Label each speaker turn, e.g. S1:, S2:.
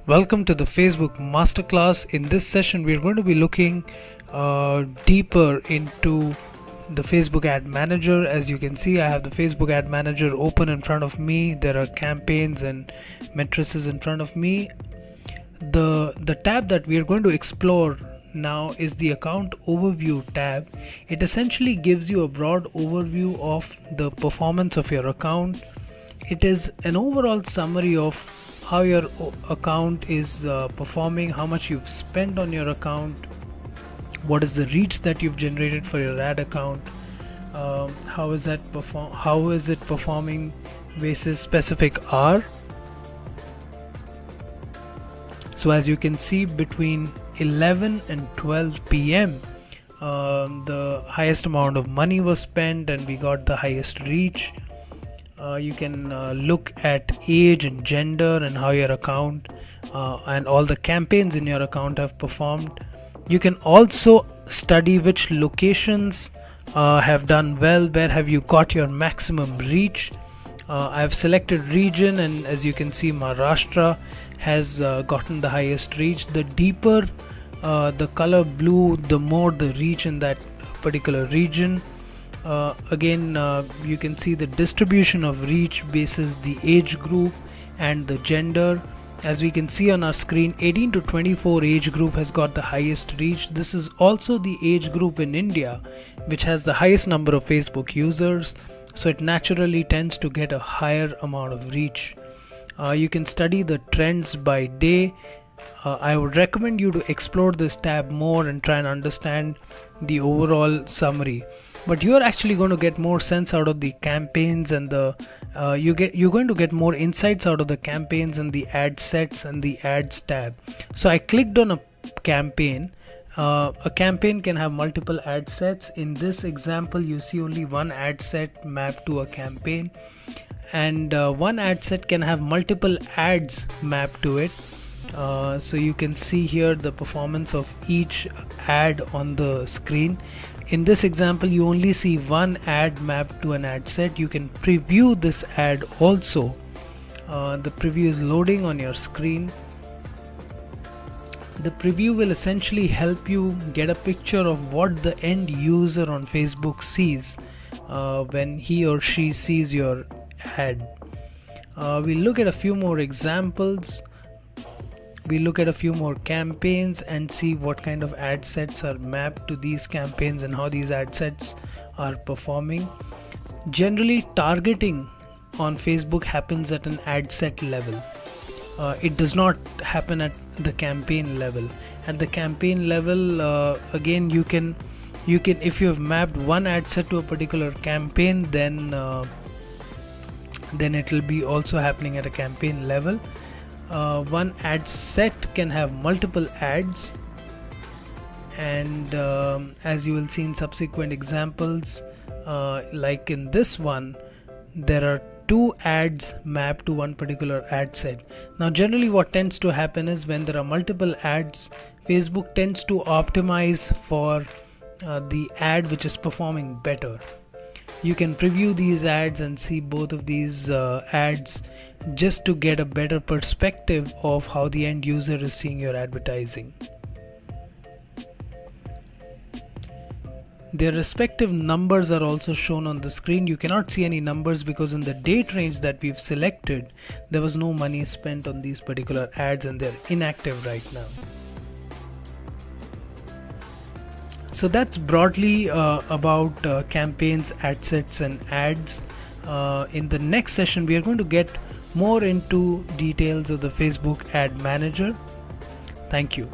S1: Welcome to the Facebook Masterclass. In this session, we are going to be looking deeper into the Facebook Ad Manager. As you can see, I have the Facebook Ad Manager open in front of me. There are campaigns and matrices in front of me. The tab that we are going to explore now is the Account Overview tab. It essentially gives you a broad overview of the performance of your account. It is an overall summary of how your account is performing, how much you've spent on your account, what is the reach that you've generated for your ad account, how is it performing basis specific hour. So as you can see, between 11 and 12 p.m. The highest amount of money was spent and we got the highest reach. You can look at age and gender and how your account and all the campaigns in your account have performed. You can also study which locations have done well, where have you got your maximum reach. I've selected region, and as you can see, Maharashtra has gotten the highest reach. The deeper the color blue, the more the reach in that particular region. Again, you can see the distribution of reach basis the age group and the gender. As we can see on our screen, 18 to 24 age group has got the highest reach. This is also the age group in India which has the highest number of Facebook users, so it naturally tends to get a higher amount of reach. You can study the trends by day. I would recommend you to explore this tab more and try and understand the overall summary. But you're actually going to get more sense out of the campaigns and you're going to get more insights out of the campaigns and the ad sets and the ads tab. So I clicked on a campaign. A campaign can have multiple ad sets. In this example, you see only one ad set mapped to a campaign, and one ad set can have multiple ads mapped to it. So you can see here the performance of each ad on the screen. In this example, you only see one ad mapped to an ad set. You can preview this ad also. The preview is loading on your screen. The preview will essentially help you get a picture of what the end user on Facebook sees when he or she sees your ad. We'll look at a few more examples. We look at a few more campaigns and see what kind of ad sets are mapped to these campaigns and how these ad sets are performing. Generally, targeting on Facebook happens at an ad set level. It does not happen at the campaign level. At the campaign level, again, you can if you have mapped one ad set to a particular campaign, then it will be also happening at a campaign level. One ad set can have multiple ads, and as you will see in subsequent examples, like in this one, there are two ads mapped to one particular ad set. Now generally what tends to happen is when there are multiple ads, Facebook tends to optimize for the ad which is performing better. You can preview these ads and see both of these ads just to get a better perspective of how the end user is seeing your advertising. Their respective numbers are also shown on the screen. You cannot see any numbers because in the date range that we've selected, there was no money spent on these particular ads and they're inactive right now. So that's broadly about campaigns, ad sets and ads. In the next session, we are going to get more into details of the Facebook Ad Manager. Thank you.